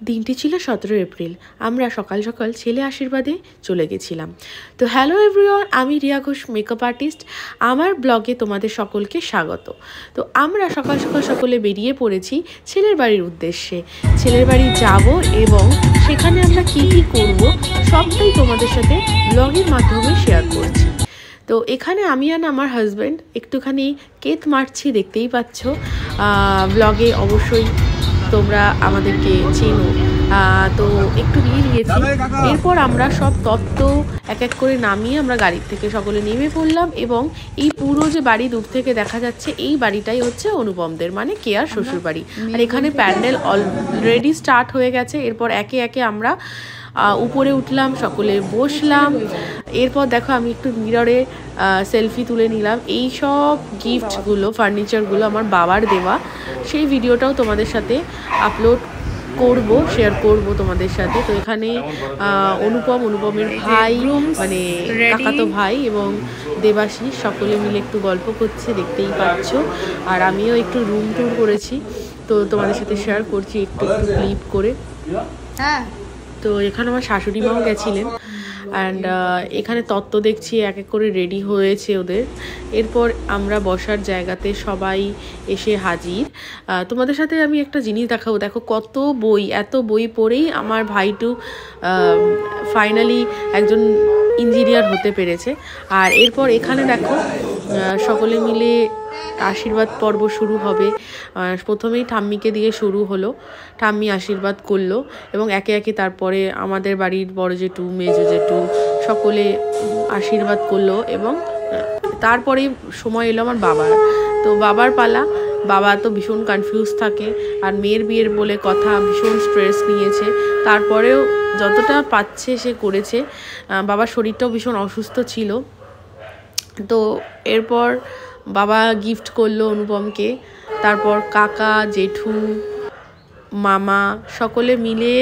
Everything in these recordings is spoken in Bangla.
দিনটি ছিল 17 এপ্রিল। আমরা সকাল সকাল ছেলে আশীর্বাদে চলে গেছিলাম। তো হ্যালো এভরিওয়ান, আমি রিয়া ঘোষ, মেকআপ আর্টিস্ট। আমার ব্লগে তোমাদের সকলকে স্বাগত। তো আমরা সকাল সকাল সকলে বেরিয়ে পড়েছি ছেলের বাড়ির উদ্দেশ্যে। ছেলের বাড়ি যাব এবং সেখানে আমরা কী কী করবো সবটাই তোমাদের সাথে ব্লগের মাধ্যমে শেয়ার করছি। তো এখানে আমি আর আমার হাজব্যান্ড একটুখানি কেক মারছি, দেখতেই পাচ্ছ। ব্লগে অবশ্যই তোমরা আমাদেরকে চেনো। তো একটু নিয়ে নিয়েছি। এরপর আমরা সব তত্ত্ব এক এক করে নামিয়ে আমরা গাড়ির থেকে সকলে নেমে পড়লাম এবং এই পুরো যে বাড়ি দূর থেকে দেখা যাচ্ছে, এই বাড়িটাই হচ্ছে অনুপমদের, মানে কেয়ার শ্বশুর বাড়ি। আর এখানে প্যান্ডেল অলরেডি স্টার্ট হয়ে গেছে। এরপর একে একে আমরা উপরে উঠলাম, সকলে বসলাম। এরপর দেখো আমি একটু মিররে সেলফি তুলে নিলাম। এই সব গিফটগুলো, ফার্নিচারগুলো আমার বাবার দেওয়া। সেই ভিডিওটাও তোমাদের সাথে আপলোড করব, শেয়ার করব তোমাদের সাথে। তো এখানে অনুপমের ভাই, মানে কাকাতো ভাই এবং দেবাশিস সকলে মিলে একটু গল্প করছে, দেখতেই পাচ্ছ। আর আমিও একটু রুম ট্যুর করেছি, তো তোমাদের সাথে শেয়ার করছি একটু ক্লিপ করে। হ্যাঁ, তো এখানে আমার শাশুড়ি মাও গেছিলেন। অ্যান্ড এখানে তত্ত্ব দেখছি এক এক করে রেডি হয়েছে ওদের। এরপর আমরা বসার জায়গাতে সবাই এসে হাজির। তোমাদের সাথে আমি একটা জিনিস দেখাবো। দেখো কত বই, এত বই পড়েই আমার ভাইটু ফাইনালি একজন ইঞ্জিনিয়ার হতে পেরেছে। আর এরপর এখানে দেখো সকলে মিলে আশীর্বাদ পর্ব শুরু হবে। প্রথমেই ঠাম্মিকে দিয়ে শুরু হলো, ঠাম্মি আশীর্বাদ করলো এবং একে একে তারপরে আমাদের বাড়ির বড় জেঠু, মেজো জেঠু সকলে আশীর্বাদ করলো। এবং তারপরে সময় এলো আমার বাবার। তো বাবার পালা। বাবা তো ভীষণ কনফিউজ থাকে, আর মেয়ের বিয়ের বলে কথা, ভীষণ স্ট্রেস নিয়েছে। তারপরেও যতটা পাচ্ছে সে করেছে। বাবার শরীরটাও ভীষণ অসুস্থ ছিল। তো এরপর বাবা গিফট করলো অনুপমকে। তারপর কাকা, জেঠু, মামা সকলে মিলে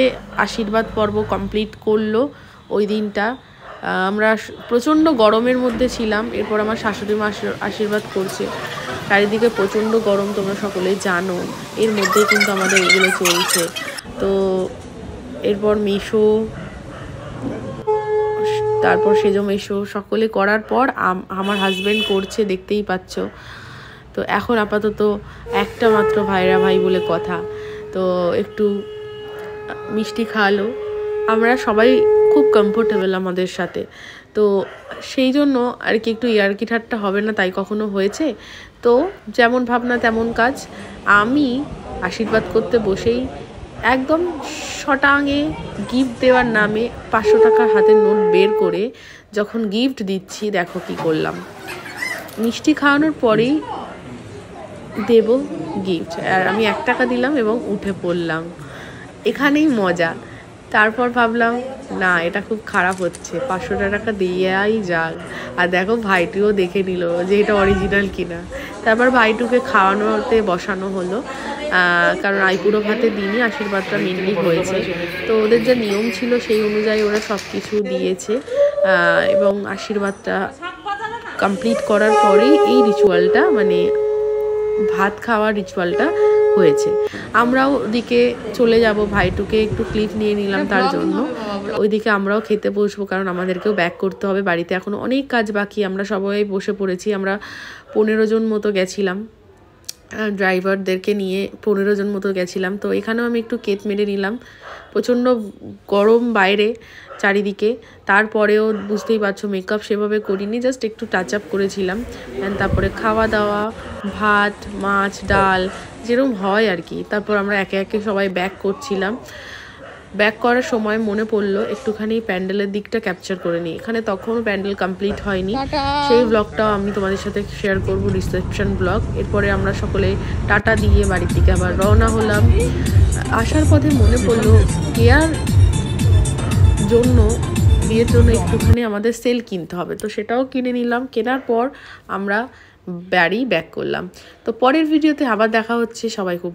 আশীর্বাদ পর্ব কমপ্লিট করলো ওই দিনটা। আমরা প্রচণ্ড গরমের মধ্যে ছিলাম। এরপর আমার শাশুড়ি মা আশীর্বাদ করছে। চারিদিকে প্রচণ্ড গরম, তোমরা সকলেই জানো। এর মধ্যেই কিন্তু আমাদের এগুলো চলছে। তো এরপর মেশো, তারপর সেজো মেশো সকলে করার পর আমার হাজব্যান্ড করছে, দেখতেই পাচ্ছ। তো এখন আপাতত একটা মাত্র ভাইরা ভাই বলে কথা। তো একটু মিষ্টি খাওয়ালো। আমরা সবাই খুব কমফোর্টেবল আমাদের সাথে। তো সেই জন্য আর কি একটু ইয়ার্কি ঠাট্টা হবে না, তাই কখনো হয়েছে। তো যেমন ভাবনা তেমন কাজ। আমি আশীর্বাদ করতে বসেই একদম শটাঙে গিফট দেওয়ার নামে 500 টাকার হাতের নোট বের করে যখন গিফট দিচ্ছি, দেখো কি করলাম। মিষ্টি খাওয়ানোর পরেই দেব গিফট, আর আমি 1 টাকা দিলাম এবং উঠে পড়লাম। এখানেই মজা। তারপর ভাবলাম না, এটা খুব খারাপ হচ্ছে, 500 টাকা দিয়েই যাক। আর দেখো ভাইটুও দেখে নিল যে এটা অরিজিনাল কিনা। তারপর ভাইটুকে খাওয়ানোতে বসানো হলো, কারণ আইপুরো ভাতে দিনই আশীর্বাদটা মেনলি হয়েছে। তো ওদের যে নিয়ম ছিল সেই অনুযায়ী ওরা সব কিছু দিয়েছে। এবং আশীর্বাদটা কমপ্লিট করার পরেই এই রিচুয়ালটা, মানে ভাত খাওয়ার রিচুয়ালটা হয়েছে। আমরাও ওদিকে চলে যাব, ভাইটুকে একটু ক্লিপ নিয়ে নিলাম তার জন্য। ওইদিকে আমরাও খেতে বসবো, কারণ আমাদেরকেও ব্যাক করতে হবে। বাড়িতে এখনও অনেক কাজ বাকি। আমরা সবাই বসে পড়েছি। আমরা 15 জন মতো গেছিলাম, ড্রাইভারদেরকে নিয়ে 15 জন মতো গেছিলাম। তো এখানেও আমি একটু কেক মেরে নিলাম। প্রচণ্ড গরম বাইরে চারিদিকে। তারপরেও বুঝতেই পারছো মেকআপ সেভাবে করিনি, জাস্ট একটু টাচ আপ করেছিলাম। অ্যান্ড তারপরে খাওয়া দাওয়া, ভাত, মাছ, ডাল যেরকম হয় আর কি। তারপর আমরা একে একে সবাই ব্যাক করছিলাম। ব্যাক করার সময় মনে পড়লো একটুখানি প্যান্ডেলের দিকটা ক্যাপচার করে নিই। এখানে তখনও প্যান্ডেল কমপ্লিট হয়নি, সেই ব্লগটাও আমি তোমাদের সাথে শেয়ার করব, রিসেপশন ব্লগ। এরপরে আমরা সকলে টাটা দিয়ে বাড়ির দিকে আবার রওনা হলাম। আসার পথে মনে পড়লো কেয়ার জন্য, বিয়ের জন্য একটুখানি আমাদের সেল কিনতে হবে। তো সেটাও কিনে নিলাম। কেনার পর আমরা বাড়ি ব্যাক করলাম। তো পরের ভিডিওতে আবার দেখা হচ্ছে। সবাই খুব